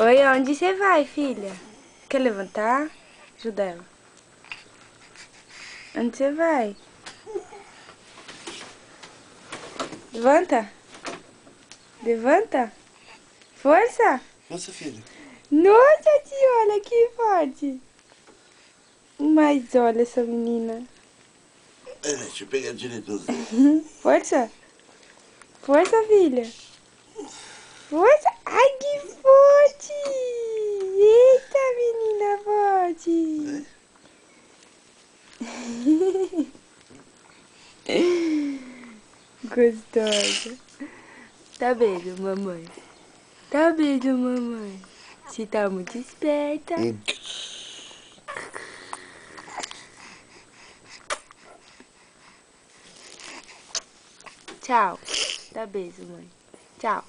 Oi, onde você vai, filha? Quer levantar? Ajuda ela. Onde você vai? Levanta. Levanta. Força. Nossa, filha. Nossa, tia, olha que forte. Mas olha essa menina. Deixa eu pegar direito. Força. Força, filha. Força. Ai, que forte. Eita, menina forte. Gostosa. Dá beijo, mamãe. Dá beijo, mamãe. Você tá muito esperta. Tchau. Dá beijo, mãe. Tchau.